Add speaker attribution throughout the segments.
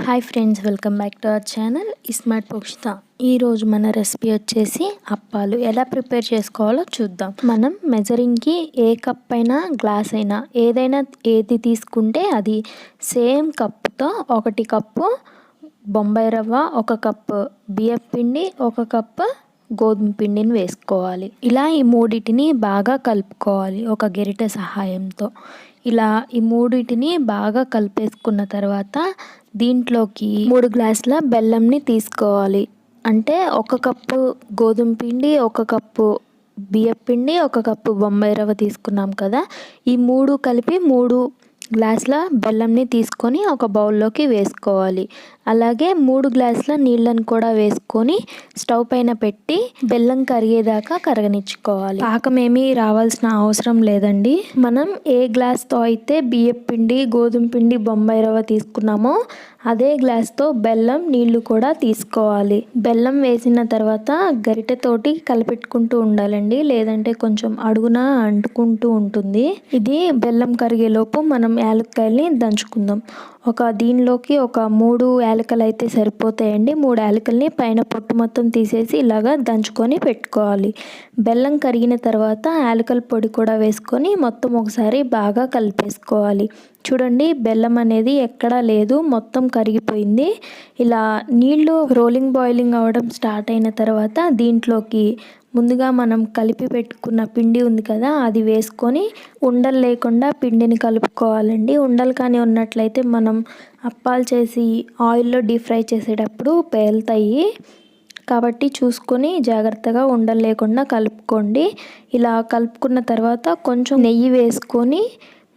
Speaker 1: Hi friends, welcome back to our channel smart పోక్షిత. ఈరోజు మన రెసిపీ వచ్చేసి అప్పాలు ఎలా ప్రిపేర్ చేసుకోవాలో చూద్దాం. మనం మెజరింగ్కి ఏ కప్ అయినా గ్లాస్ అయినా ఏది తీసుకుంటే అది సేమ్ కప్తో 1 కప్పు బొంబాయి రవ్వ, 1 కప్పు బియ్యం పిండి, 1 కప్పు గోధుమ పిండిని వేసుకోవాలి. ఇలా ఈ మూడింటిని బాగా కలుపుకోవాలి ఒక గరిటె సహాయంతో. ఇలా ఈ మూడింటిని బాగా కలిపేసుకున్న తర్వాత దీంట్లోకి 3 గ్లాసుల బెల్లంని తీసుకోవాలి. అంటే 1 కప్పు గోధుమ పిండి, 1 కప్పు బియ్యం పిండి, 1 కప్పు బొంబాయి రవ్వ తీసుకున్నాం కదా, ఈ 3 కలిపి 3 గ్లాసుల బెల్లంని తీసుకొని ఒక బౌల్లోకి వేసుకోవాలి. అలాగే 3 గ్లాసుల నీళ్ళని కూడా వేసుకొని స్టవ్ పైన పెట్టి బెల్లం కరిగేదాకా కరగనిచ్చుకోవాలి. పాకం ఏమీ రావాల్సిన అవసరం లేదండి. మనం ఏ గ్లాస్తో అయితే బియ్యం పిండి, గోధుమ పిండి, బొంబాయి రవ్వ తీసుకున్నామో అదే గ్లాస్తో బెల్లం, నీళ్లు కూడా తీసుకోవాలి. బెల్లం వేసిన తర్వాత గరిటెతోటి కలిపెట్టుకుంటూ ఉండాలండి, లేదంటే కొంచెం అడుగున అంటుకుంటూ ఉంటుంది. ఇది బెల్లం కరిగేలోపు మనం యాలక్కాయల్ని దంచుకుందాం. దీనిలోకి 3 యాలకులు అయితే సరిపోతాయండి. 3 యాలకుల్ని పైన పొట్టు మొత్తం తీసేసి ఇలాగా దంచుకొని పెట్టుకోవాలి. బెల్లం కరిగిన తర్వాత యాలకుల పొడి కూడా వేసుకొని మొత్తం ఒకసారి బాగా కలిపేసుకోవాలి. చూడండి, బెల్లం అనేది ఎక్కడా లేదు, మొత్తం కరిగిపోయింది. ఇలా నీళ్లు బాయిలింగ్ అవ్వడం స్టార్ట్ అయిన తర్వాత దీంట్లోకి ముందుగా మనం కలిపి పెట్టుకున్న పిండి ఉంది కదా, అది వేసుకొని ఉండలు లేకుండా పిండిని కలుపుకోవాలండి. ఉండలు కానీ ఉన్నట్లయితే మనం అప్పాలు చేసి ఆయిల్లో డీప్ ఫ్రై చేసేటప్పుడు పేలుతాయి. కాబట్టి చూసుకొని జాగ్రత్తగా ఉండలు లేకుండా కలుపుకోండి. ఇలా కలుపుకున్న తర్వాత కొంచెం నెయ్యి వేసుకొని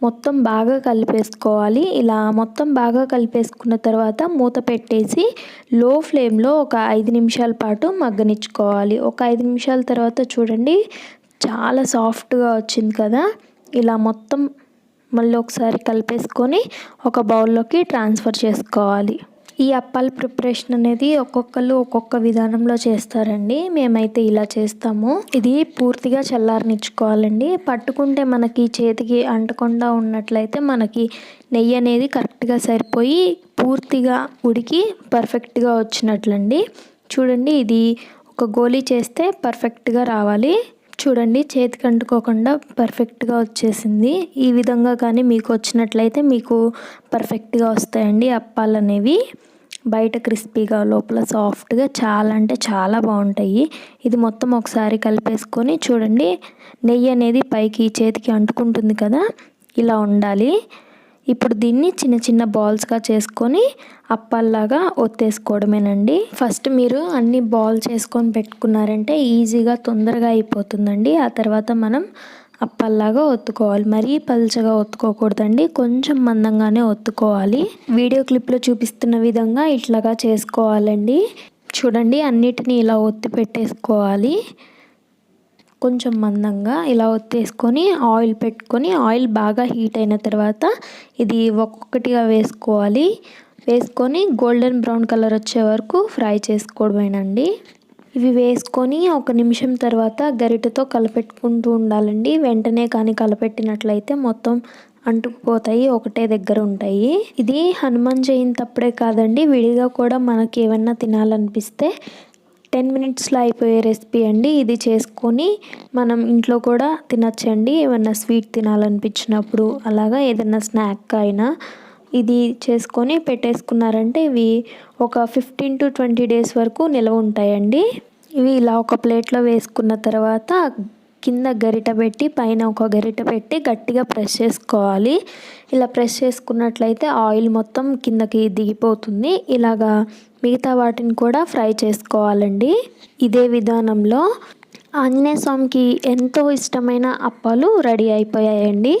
Speaker 1: మొత్తం బాగా కలిపేసుకోవాలి. ఇలా మొత్తం బాగా కలిపేసుకున్న తర్వాత మూత పెట్టేసి లో ఫ్లేమ్లో ఒక 5 నిమిషాల పాటు మగ్గనిచ్చుకోవాలి. ఒక 5 నిమిషాల తర్వాత చూడండి, చాలా సాఫ్ట్గా వచ్చింది కదా. ఇలా మొత్తం మళ్ళీ ఒకసారి కలిపేసుకొని ఒక బౌల్లోకి ట్రాన్స్ఫర్ చేసుకోవాలి. ఈ అప్పాల ప్రిపరేషన్ అనేది ఒక్కొక్కరు ఒక్కొక్క విధానంలో చేస్తారండి. మేమైతే ఇలా చేస్తాము. ఇది పూర్తిగా చల్లారనిచ్చుకోవాలండి. పట్టుకుంటే మనకి చేతికి అంటకుండా ఉన్నట్లయితే మనకి నెయ్యి అనేది కరెక్ట్గా సరిపోయి పూర్తిగా ఉడికి పర్ఫెక్ట్గా వచ్చినట్లండి. చూడండి, ఇది ఒక గోలీ చేస్తే పర్ఫెక్ట్గా రావాలి. చూడండి, చేతికి అంటుకోకుండా పర్ఫెక్ట్గా వచ్చేసింది. ఈ విధంగా కానీ మీకు వచ్చినట్లయితే మీకు పర్ఫెక్ట్గా వస్తాయండి అప్పాలు అనేవి. బయట క్రిస్పీగా, లోపల సాఫ్ట్గా, చాలా అంటే చాలా బాగుంటాయి. ఇది మొత్తం ఒకసారి కలిపేసుకొని చూడండి, నెయ్యి అనేది పైకి చేతికి అంటుకుంటుంది కదా, ఇలా ఉండాలి. ఇప్పుడు దీన్ని చిన్న చిన్న బాల్స్గా చేసుకొని అప్పాల్లాగా ఒత్తేసుకోవడమేనండి. ఫస్ట్ మీరు అన్ని బాల్ చేసుకొని పెట్టుకున్నారంటే ఈజీగా తొందరగా అయిపోతుందండి. ఆ తర్వాత మనం అప్పాల్లాగా ఒత్తుకోవాలి. మరీ పల్చగా ఒత్తుకోకూడదండి, కొంచెం మందంగానే ఒత్తుకోవాలి. వీడియో క్లిప్లో చూపిస్తున్న విధంగా ఇట్లాగా చేసుకోవాలండి. చూడండి, అన్నిటినీ ఇలా ఒత్తి పెట్టేసుకోవాలి. కొంచెం మందంగా ఇలా ఒత్తేసుకొని ఆయిల్ పెట్టుకొని ఆయిల్ బాగా హీట్ అయిన తర్వాత ఇది ఒక్కొక్కటిగా వేసుకోవాలి. వేసుకొని గోల్డెన్ బ్రౌన్ కలర్ వచ్చే వరకు ఫ్రై చేసుకోవడమేనండి. ఇవి వేసుకొని 1 నిమిషం తర్వాత గరిటెతో కలపెట్టుకుంటూ ఉండాలండి. వెంటనే కానీ కలపెట్టినట్లయితే మొత్తం అంటుకుపోతాయి, ఒకటే దగ్గర ఉంటాయి. ఇది హనుమాన్ జయంతి అప్పుడే కాదండి, విడిగా కూడా మనకి ఏమన్నా తినాలనిపిస్తే 10 మినిట్స్లో అయిపోయే రెసిపీ అండి. ఇది చేసుకొని మనం ఇంట్లో కూడా తినచ్చండి. ఏమన్నా స్వీట్ తినాలనిపించినప్పుడు, అలాగా ఏదైనా స్నాక్ అయినా ఇది చేసుకొని పెట్టేసుకున్నారంటే ఇవి ఒక 15 to 20 డేస్ వరకు నిల్వ ఉంటాయండి. ఇవి ఇలా ఒక ప్లేట్లో వేసుకున్న తర్వాత కింద గరిట పెట్టి పైన ఒక గరిట పెట్టి గట్టిగా ప్రెస్ చేసుకోవాలి. ఇలా ప్రెస్ చేసుకున్నట్లయితే ఆయిల్ మొత్తం కిందకి దిగిపోతుంది. ఇలాగా మిగతా వాటిని కూడా ఫ్రై చేసుకోవాలండి. ఇదే విధానంలో ఆంజనేయ స్వామికి ఎంతో ఇష్టమైన అప్పాలు రెడీ అయిపోయాయండి.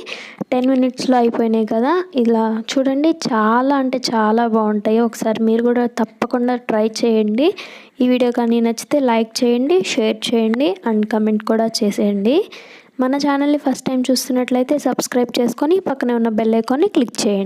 Speaker 1: 10 మినిట్స్లో అయిపోయినాయి కదా. ఇలా చూడండి, చాలా అంటే చాలా బాగుంటాయి. ఒకసారి మీరు కూడా తప్పకుండా ట్రై చేయండి. ఈ వీడియో కానీ నచ్చితే లైక్ చేయండి, షేర్ చేయండి అండ్ కమెంట్ కూడా చేసేయండి. మన ఛానల్ని ఫస్ట్ టైం చూస్తున్నట్లయితే సబ్స్క్రైబ్ చేసుకొని పక్కనే ఉన్న బెల్ ఐకాన్ని క్లిక్ చేయండి.